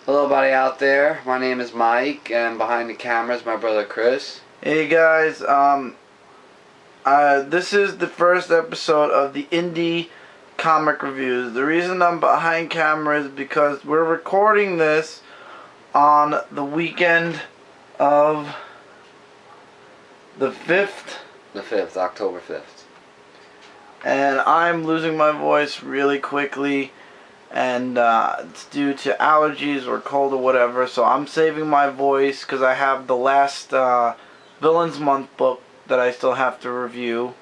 Hello everybody out there, my name is Mike, and behind the camera is my brother Chris. Hey guys, this is the first episode of the Indie Comic Reviews. The reason I'm behind camera is because we're recording this on the weekend of the 5th. The 5th, October 5th. And I'm losing my voice really quickly, and it's due to allergies or cold or whatever, so I'm saving my voice because I have the last Villains Month book that I still have to review.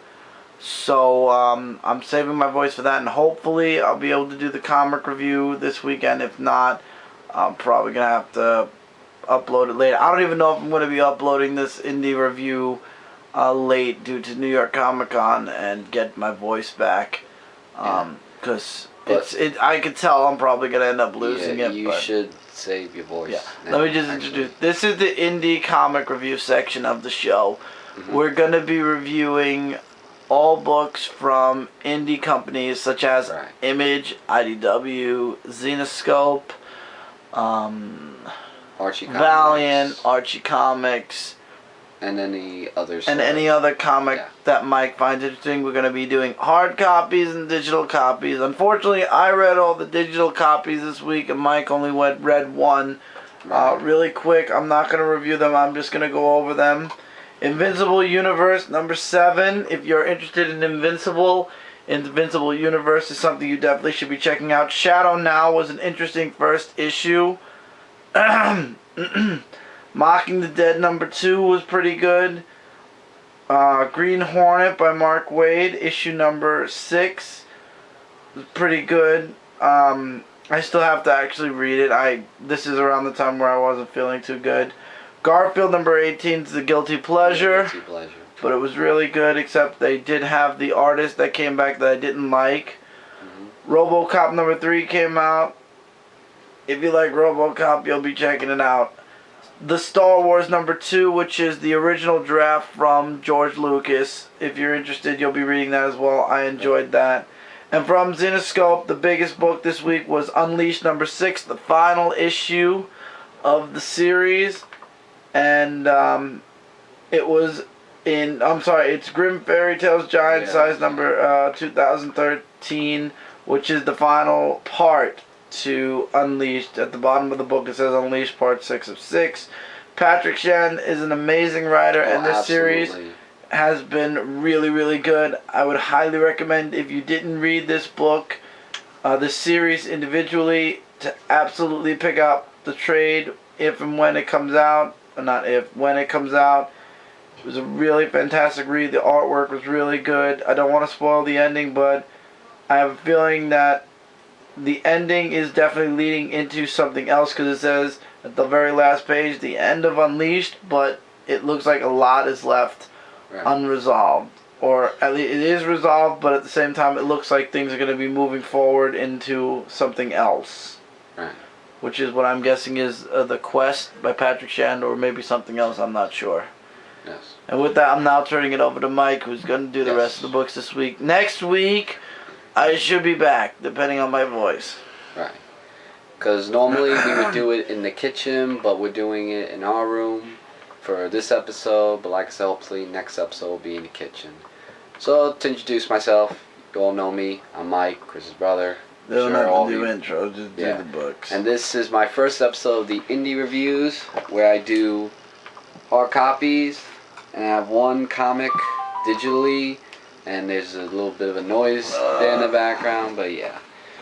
So I'm saving my voice for that, and hopefully I'll be able to do the comic review this weekend. If not, I'm probably going to have to upload it later. I don't even know if I'm going to be uploading this indie review late due to New York Comic Con and get my voice back. Because I could tell I'm probably going to end up losing it. You should save your voice. Yeah. Let me just introduce. This is the indie comic review section of the show. We're going to be reviewing all books from indie companies such as Image, IDW, Zenescope, Archie Valiant, Archie Comics, and any others. And any other comic that Mike finds interesting. We're going to be doing hard copies and digital copies. Unfortunately, I read all the digital copies this week, and Mike only read one. Really quick, I'm not going to review them. I'm just going to go over them. Invincible Universe, number 7. If you're interested in Invincible Universe is something you definitely should be checking out. Shadow Now was an interesting first issue. Mocking the Dead number 2 was pretty good. Green Hornet by Mark Waid, issue number 6 was pretty good. I still have to actually read it. This is around the time where I wasn't feeling too good. Garfield number 18 is The Guilty Pleasure. Guilty Pleasure. But it was really good, except they did have the artist that came back that I didn't like. RoboCop number 3 came out. If you like RoboCop, you'll be checking it out. The Star Wars number 2, which is the original draft from George Lucas. If you're interested, you'll be reading that as well. I enjoyed that. And from Zenescope, the biggest book this week was Unleashed number 6, the final issue of the series. And it was it's Grim Fairy Tales Giant Size number 2013, which is the final part to Unleashed. At the bottom of the book it says Unleashed Part 6 of 6. Patrick Shen is an amazing writer, and this series has been really, really good. I would highly recommend, if you didn't read this book, this series individually, to absolutely pick up the trade if and when it comes out. Not if, when it comes out. It was a really fantastic read. The artwork was really good. I don't want to spoil the ending, but I have a feeling that the ending is definitely leading into something else, because it says at the very last page, the end of Unleashed, but it looks like a lot is left unresolved. Or at least it is resolved, but at the same time it looks like things are going to be moving forward into something else. Which is what I'm guessing is The Quest by Patrick Shen, or maybe something else, I'm not sure. Yes. And with that, I'm now turning it over to Mike, who's going to do the rest of the books this week. Next week, I should be back, depending on my voice. Right. Because normally we would do it in the kitchen, but we're doing it in our room for this episode. But like I said, hopefully next episode will be in the kitchen. So, to introduce myself, you all know me. I'm Mike, Chris's brother. They don't have to do intros, just do the books. And this is my first episode of the Indie Reviews, where I do hard copies, and I have one comic digitally, and there's a little bit of a noise there in the background, but yeah.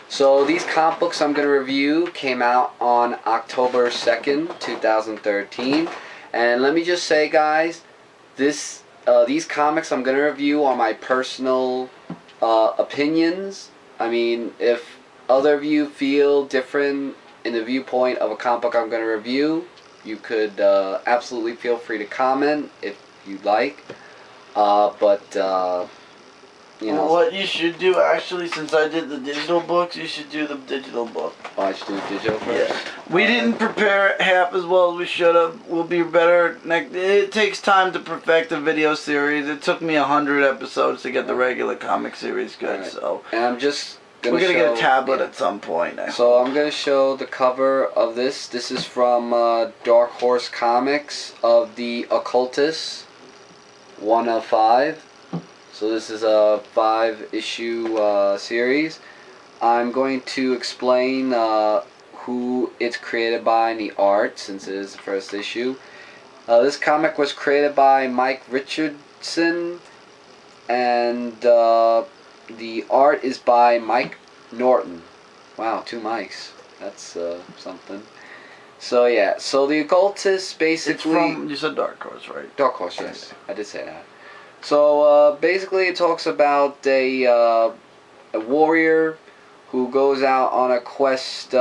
So these comic books I'm going to review came out on October 2nd, 2013, and let me just say, guys, these comics I'm going to review are my personal opinions. I mean, if other of you feel different in the viewpoint of a comic book I'm going to review, you could absolutely feel free to comment if you'd like. You know, what you should do, actually, since I did the digital books, you should do the digital book. Oh, I should do digital first? Yeah. We didn't prepare half as well as we should have. We'll be better next. It takes time to perfect a video series. It took me 100 episodes to get the regular comic series good. Right. So. And I'm just gonna We're gonna get a tablet yeah. at some point. So I'm gonna show the cover of this. This is from Dark Horse Comics of the Occultist, 1 of 5. So this is a 5-issue series. I'm going to explain who it's created by and the art, since it is the first issue. This comic was created by Mike Richardson, and the art is by Mike Norton. Wow, 2 mics. That's something. So yeah, so the Occultist basically... It's from, you said Dark Horse, right? Dark Horse, yes. I did say that. So basically it talks about a warrior who goes out on a quest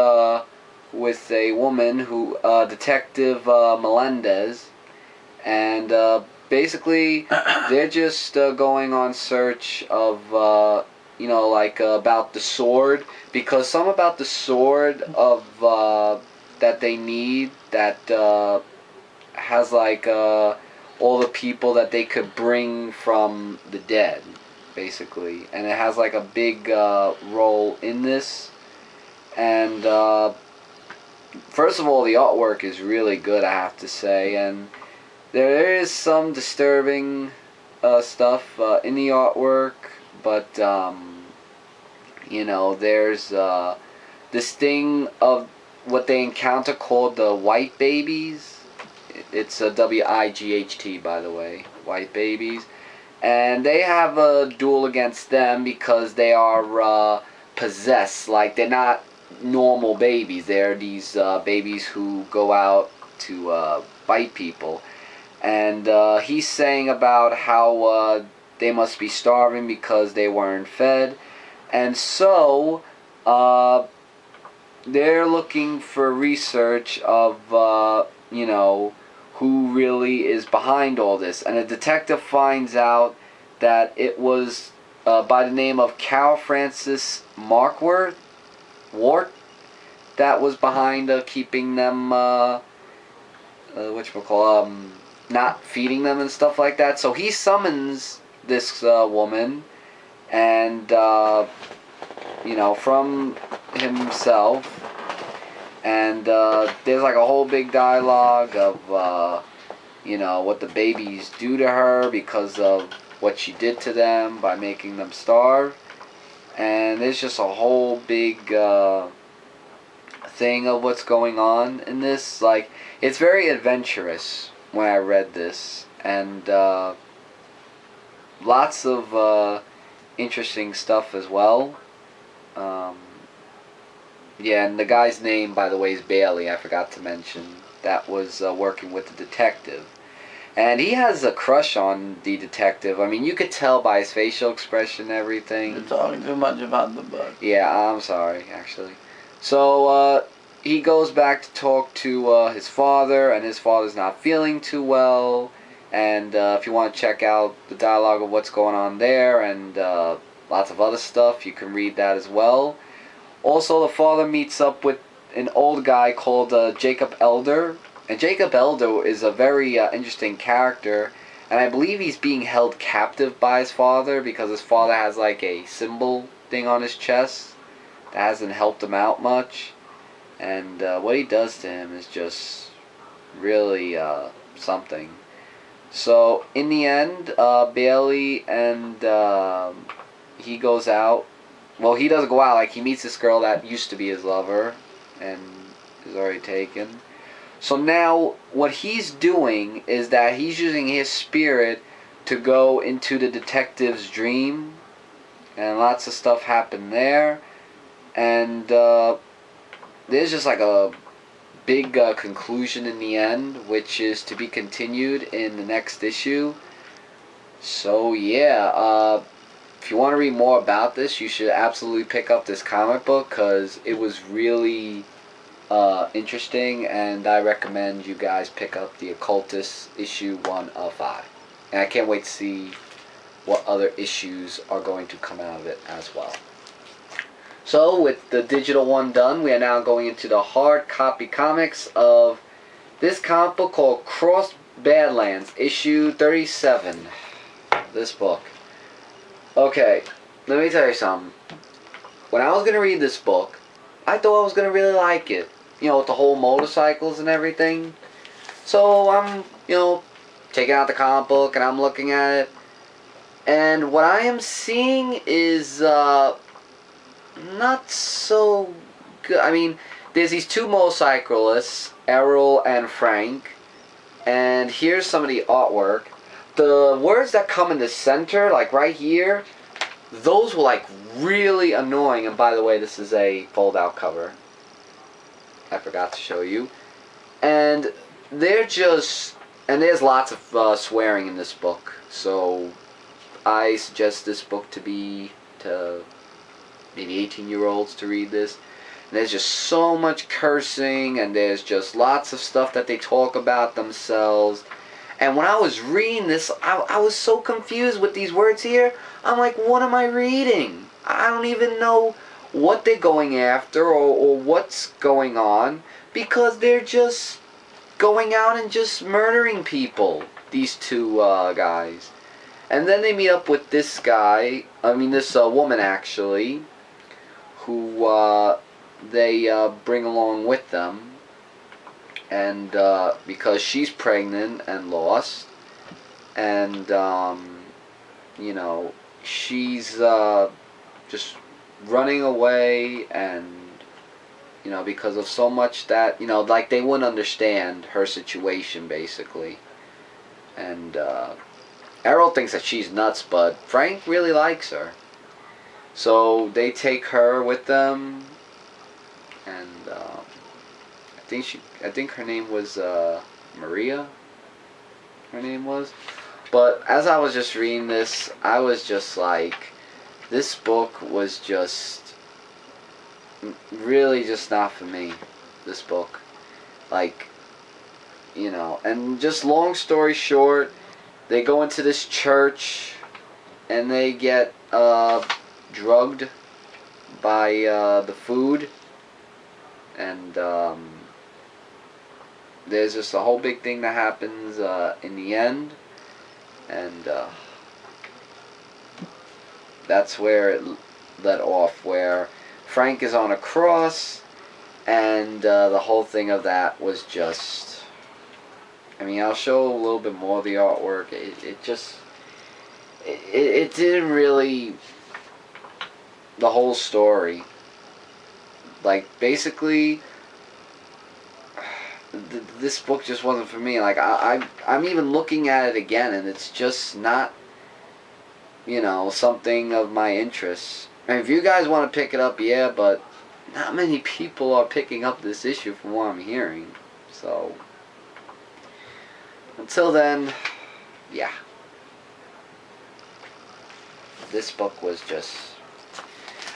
with a woman, who Detective Melendez, and basically they're just going on search of you know, like about the sword, because some about the sword of that they need, that has like all the people that they could bring from the dead, basically, and it has like a big role in this. And first of all, the artwork is really good, I have to say, and there is some disturbing stuff in the artwork, but you know, there's this thing of what they encounter called the white babies. It's a W-I-G-H-T, by the way, white babies, and they have a duel against them because they are possessed. Like, they're not normal babies. They're these babies who go out to bite people. And he's saying about how they must be starving because they weren't fed. And so they're looking for research of, you know, who really is behind all this. And a detective finds out that it was by the name of Carol Francis Markworth, Wart, that was behind keeping them, not feeding them and stuff like that. So he summons this woman, and you know, from himself, and there's like a whole big dialogue of you know, what the babies do to her because of what she did to them by making them starve. And there's just a whole big thing of what's going on in this. Like, it's very adventurous when I read this, and lots of interesting stuff as well. Yeah, and the guy's name, by the way, is Bailey. I forgot to mention. That was working with the detective. And he has a crush on the detective. I mean, you could tell by his facial expression and everything. You're talking too much about the book. Yeah, I'm sorry, actually. So, he goes back to talk to his father, and his father's not feeling too well. And if you want to check out the dialogue of what's going on there, and lots of other stuff, you can read that as well. Also, the father meets up with an old guy called Jacob Elder. And Jacob Elder is a very interesting character. And I believe he's being held captive by his father because his father has like a symbol thing on his chest that hasn't helped him out much. And what he does to him is just really something. So, in the end, Bailey and he goes out. Well, he doesn't go out. Like, he meets this girl that used to be his lover and is already taken. So now, what he's doing is that he's using his spirit to go into the detective's dream. And lots of stuff happened there. And there's just like a big conclusion in the end, which is to be continued in the next issue. So yeah, if you want to read more about this, you should absolutely pick up this comic book, because it was really interesting, and I recommend you guys pick up the Occultist issue 1 of 5. And I can't wait to see what other issues are going to come out of it as well. So, with the digital one done, we are now going into the hard copy comics of this comic book called Cross Badlands, issue 37. This book. Okay, let me tell you something. when I was going to read this book, I thought I was going to really like it. You know, with the whole motorcycles and everything. So I'm, you know, taking out the comic book and I'm looking at it. And what I am seeing is not so good. I mean, there's these two motorcyclists, Errol and Frank. And here's some of the artwork. The words that come in the center, like right here, those were like really annoying. And by the way, this is a fold-out cover. I forgot to show you. And they're just... And there's lots of swearing in this book. So I suggest this book to be to maybe 18-year-olds to read this. And there's just so much cursing, and there's just lots of stuff that they talk about themselves. And when I was reading this, I was so confused with these words here. I'm like, what am I reading? I don't even know what they're going after or what's going on, because they're just going out and just murdering people, these two guys. And then they meet up with this guy, this woman actually, who they bring along with them. And because she's pregnant and lost, and you know, she's just running away, and you know, because of so much that, you know, like they wouldn't understand her situation basically. And Errol thinks that she's nuts, but Frank really likes her, so they take her with them. And I think her name was Maria. Her name was. But as I was just reading this, I was just like, this book was just really just not for me. This book, like, you know, and just long story short, they go into this church and they get drugged by the food. And there's just a whole big thing that happens in the end, and that's where it let off, where Frank is on a cross, and the whole thing of that was just, I mean, I'll show a little bit more of the artwork. It didn't really, the whole story, like, basically, this book just wasn't for me. Like, I'm even looking at it again, and it's just not, you know, something of my interest. And if you guys want to pick it up, yeah, but not many people are picking up this issue from what I'm hearing. So, until then, yeah. This book was just...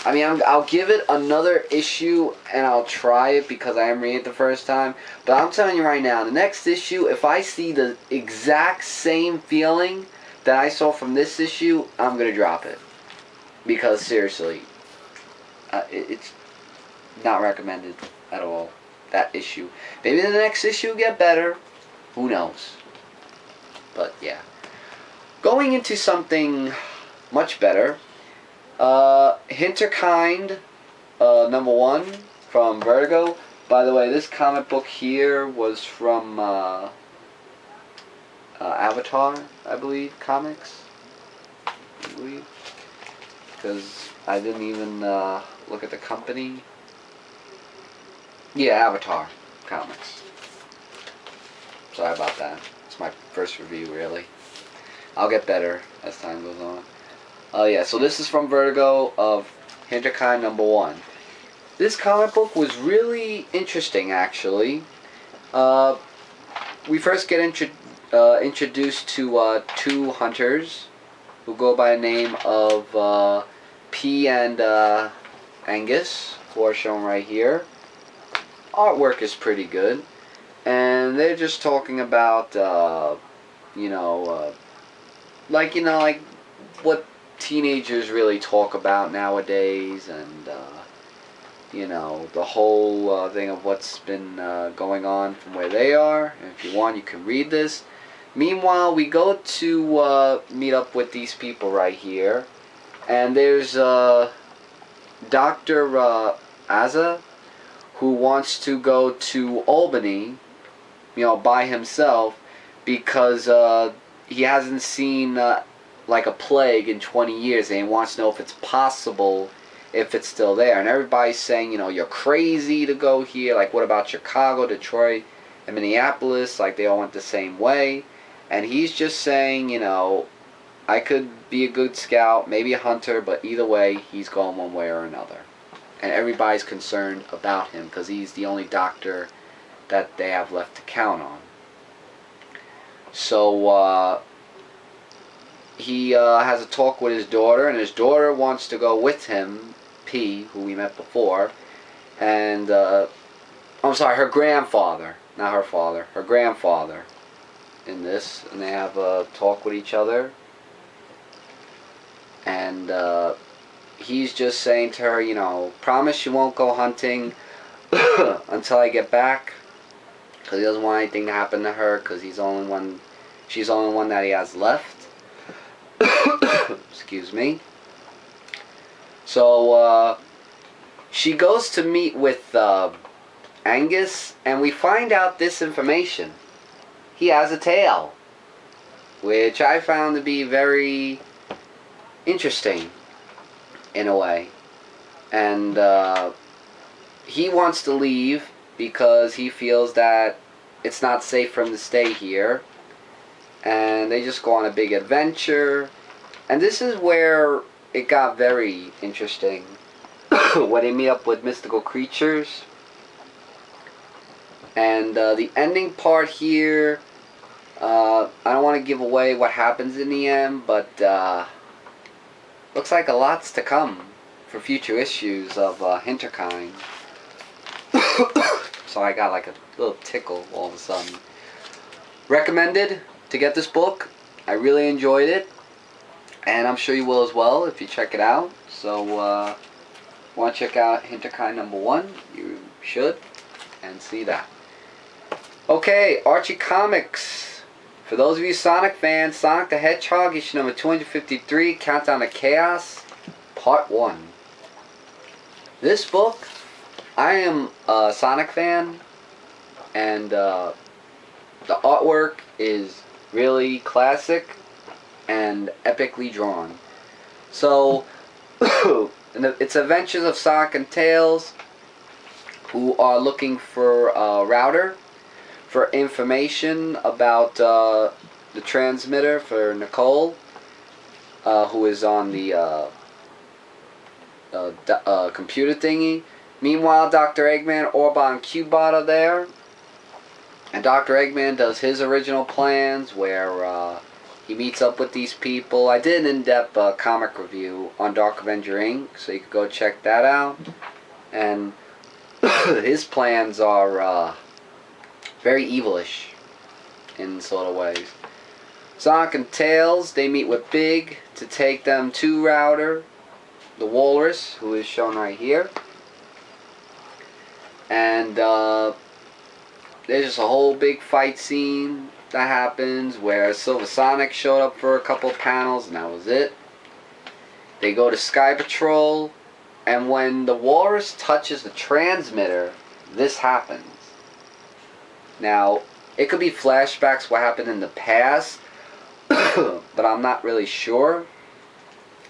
I mean, I'll give it another issue, and I'll try it because I am reading it the first time. But I'm telling you right now, the next issue, if I see the exact same feeling that I saw from this issue, I'm going to drop it. Because, seriously, it's not recommended at all, that issue. Maybe the next issue will get better. Who knows? But, yeah. Going into something much better... Hinterkind, #1 from Vertigo. By the way, this comic book here was from Avatar, I believe, comics. Because I didn't even look at the company. Yeah, Avatar comics. Sorry about that. It's my first review, really. I'll get better as time goes on. Yeah, so this is from Vertigo of Hinterkind #1. This comic book was really interesting, actually. We first get introduced to two hunters who go by the name of P and Angus, who are shown right here. Artwork is pretty good. And they're just talking about, like what teenagers really talk about nowadays, and you know, the whole thing of what's been going on from where they are. And if you want, you can read this. Meanwhile, we go to meet up with these people right here, and there's Dr. Aza, who wants to go to Albany, by himself, because he hasn't seen like a plague in 20 years, and he wants to know if it's possible, if it's still there. And everybody's saying, you're crazy to go here. Like, what about Chicago, Detroit, and Minneapolis? Like, they all went the same way. And he's just saying, I could be a good scout, maybe a hunter, but either way, he's going one way or another. And everybody's concerned about him because he's the only doctor that they have left to count on. So he has a talk with his daughter, and his daughter wants to go with him, P, who we met before, and I'm sorry, her grandfather, not her father, her grandfather in this, and they have a talk with each other, and he's just saying to her, promise you won't go hunting until I get back, because he doesn't want anything to happen to her, because she's the only one that he has left. Excuse me. So she goes to meet with Angus, and we find out this information. He has a tail, which I found to be very interesting in a way. And he wants to leave because he feels that it's not safe for him to stay here. And they just go on a big adventure. And this is where it got very interesting. When they meet up with mystical creatures. And the ending part here, I don't want to give away what happens in the end, but looks like a lot's to come for future issues of Hinterkind. So I got like a little tickle all of a sudden. Recommended to get this book. I really enjoyed it, and I'm sure you will as well if you check it out. So want to check out Hinterkind #1, you should, and see that. Okay, Archie Comics. For those of you Sonic fans, Sonic the Hedgehog, issue number 253, Countdown to Chaos, Part 1. This book, I am a Sonic fan, and the artwork is really classic and epically drawn. So, it's Adventures of Sonic and Tails, who are looking for a router for information about the transmitter for Nicole, who is on the computer thingy. Meanwhile, Dr. Eggman, Orba, and Cubot are there. And Dr. Eggman does his original plans where he meets up with these people. I did an in-depth comic review on Dark Avenger Inc., so you could go check that out. And his plans are very evilish in sort of ways. Sonic and Tails, they meet with Big to take them to Router, the Walrus, who is shown right here. And there's just a whole big fight scene that happens where Silver Sonic showed up for a couple of panels, and that was it. They go to Sky Patrol, and when the Walrus touches the transmitter, this happens. Now, it could be flashbacks what happened in the past, but I'm not really sure,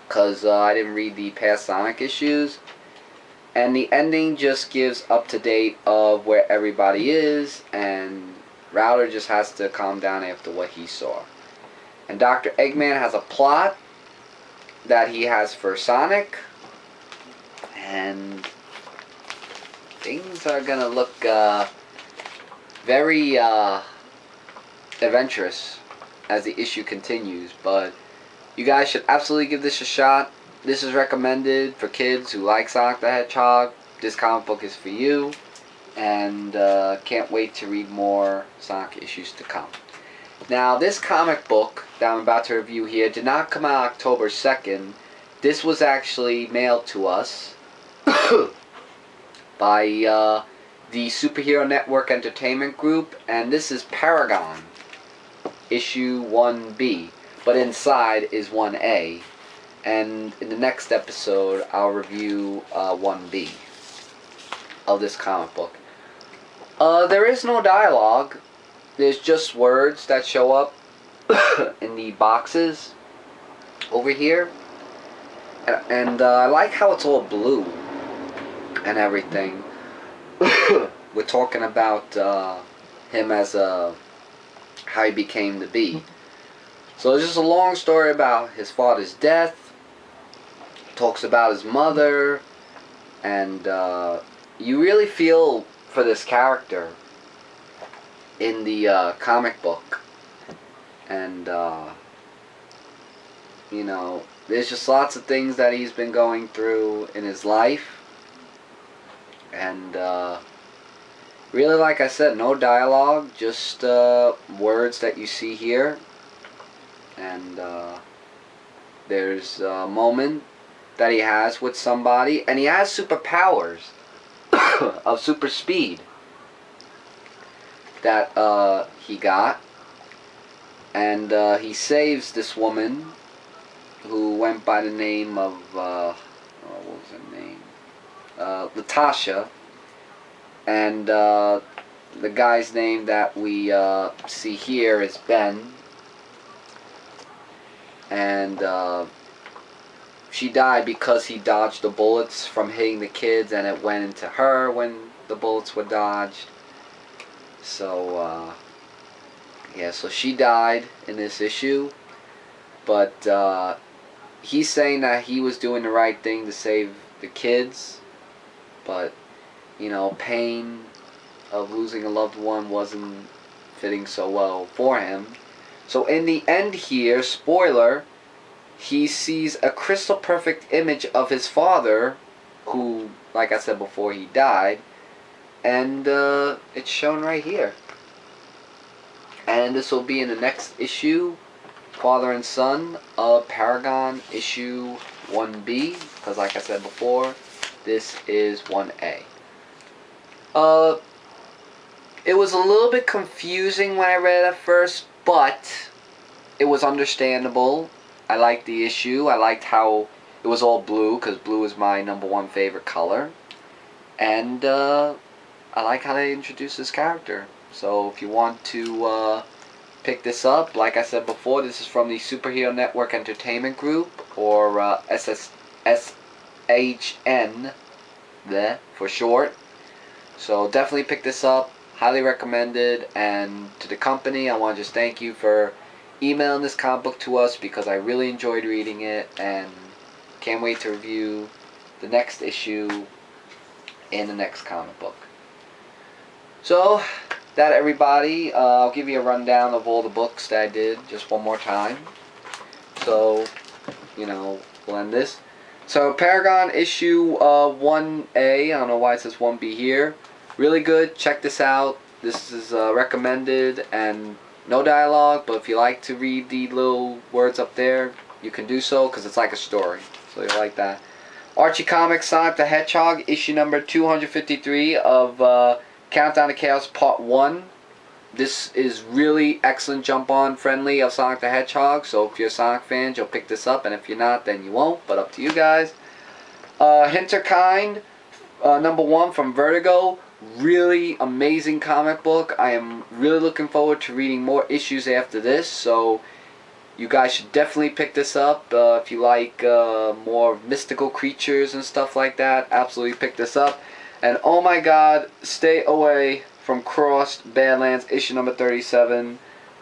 because I didn't read the past Sonic issues. And the ending just gives up to date of where everybody is, and Router just has to calm down after what he saw. And Dr. Eggman has a plot that he has for Sonic, and things are gonna look very adventurous as the issue continues. But you guys should absolutely give this a shot. This is recommended for kids who like Sonic the Hedgehog. This comic book is for you. And can't wait to read more Sonic issues to come. Now, this comic book that I'm about to review here did not come out October 2nd. This was actually mailed to us by the Superhero Network Entertainment Group. And this is Paragon, issue 1B. But inside is 1A. And in the next episode, I'll review 1B of this comic book. There is no dialogue. There's just words that show up in the boxes over here. And I like how it's all blue and everything. We're talking about him as how he became the Bee. So it's just a long story about his father's death. Talks about his mother, and you really feel for this character in the comic book. And you know, there's just lots of things that he's been going through in his life. And really, like I said, no dialogue, just words that you see here. And there's a moment that he has with somebody, and he has superpowers of super speed that he got. And he saves this woman who went by the name of, what was her name? Latasha. And the guy's name that we see here is Ben. And she died because he dodged the bullets from hitting the kids, and it went into her when the bullets were dodged. So, yeah, so she died in this issue. But he's saying that he was doing the right thing to save the kids. But, you know, pain of losing a loved one wasn't fitting so well for him. So in the end here, spoiler, he sees a crystal perfect image of his father, who, like I said before, he died. And it's shown right here. And this will be in the next issue, Father and Son of Paragon issue 1B. Because like I said before, this is 1A. It was a little bit confusing when I read it at first, but it was understandable. I liked the issue. I liked how it was all blue, because blue is my #1 favorite color. And I like how they introduced this character. So if you want to pick this up, like I said before, this is from the Superhero Network Entertainment Group, or SHN there for short. So definitely pick this up. Highly recommended. And to the company, I want to just thank you for emailing this comic book to us, because I really enjoyed reading it, and can't wait to review the next issue in the next comic book. So that, everybody, I'll give you a rundown of all the books that I did just one more time. So, you know, we'll end this. So Paragon issue 1A, I don't know why it says 1B here. Really good, check this out. This is recommended, and no dialogue, but if you like to read the little words up there, you can do so, because it's like a story. So you like that. Archie Comics Sonic the Hedgehog, issue number 253 of Countdown to Chaos Part 1. This is really excellent jump-on friendly of Sonic the Hedgehog, so if you're Sonic fans, you'll pick this up, and if you're not, then you won't, but up to you guys. Hinterkind, #1 from Vertigo. Really amazing comic book. I am really looking forward to reading more issues after this, so you guys should definitely pick this up. If you like more mystical creatures and stuff like that, absolutely pick this up. And oh my god, stay away from Crossed Badlands, issue number 37,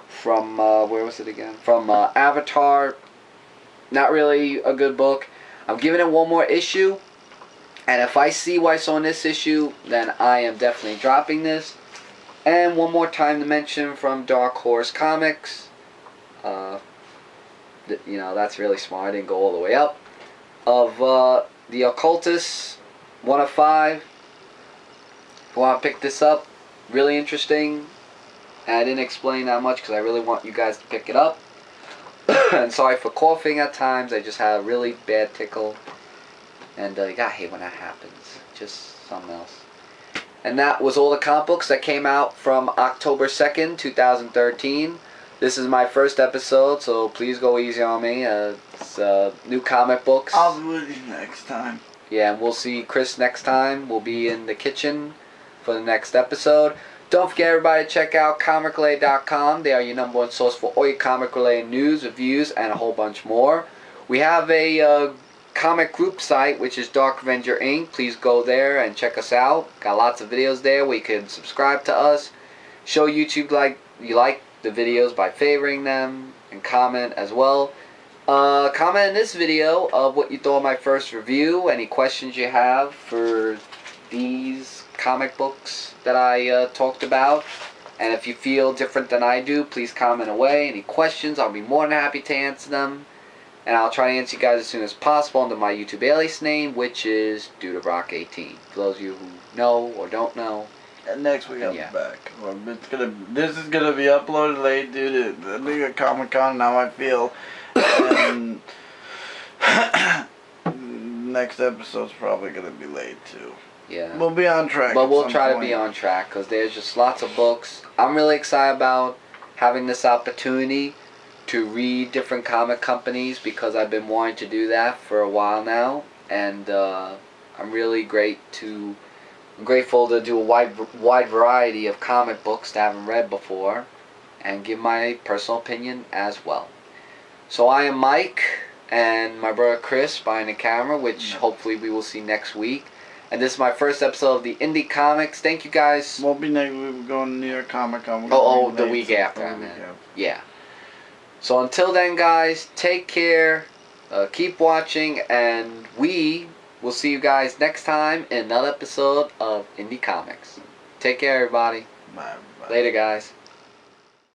from, where was it again? From Avatar. Not really a good book. I'm giving it one more issue, and if I see what's on this issue, then I am definitely dropping this. And one more time to mention from Dark Horse Comics, you know, that's really smart, I didn't go all the way up, of the Occultist, 1 of 5. If you want to pick this up, really interesting. And I didn't explain that much because I really want you guys to pick it up. And sorry for coughing at times, I just had a really bad tickle. And you gotta hate when that happens, just something else. And that was all the comic books that came out from October 2nd, 2013. This is my first episode, so please go easy on me. It's new comic books. I'll be with you next time. Yeah, and we'll see Chris next time. We'll be in the kitchen for the next episode. Don't forget, everybody, to check out comicrelay.com. They are your #1 source for all your comic-related news, reviews, and a whole bunch more. We have a comic group site, which is Dark Avenger Inc. Please go there and check us out. Got lots of videos there where you can subscribe to us. Show YouTube you like the videos by favoring them, and comment as well. Comment in this video of what you thought of my first review, any questions you have for these comic books that I talked about, and if you feel different than I do, please comment away. Any questions, I'll be more than happy to answer them, and I'll try to answer you guys as soon as possible under my YouTube alias name, which is DudeRock18. For those of you who know or don't know. And next week I'll be back. This is gonna be uploaded late due to the New York Comic Con. Now I feel, and next episode's probably gonna be late too. Yeah. We'll be on track. But we'll try to be on track because there's just lots of books. I'm really excited about having this opportunity to read different comic companies because I've been wanting to do that for a while now, and I'm really grateful to do a wide variety of comic books that I haven't read before and give my personal opinion as well. So I am Mike and my brother Chris behind the camera, which hopefully we will see next week. And this is my first episode of the Indie Comics. Thank you guys. We'll be next week. We're going to New York Comic Con. The week after, I meant. Yeah. So until then, guys, take care. Keep watching, and we will see you guys next time in another episode of Indie Comics. Take care, everybody. Bye. Later, guys.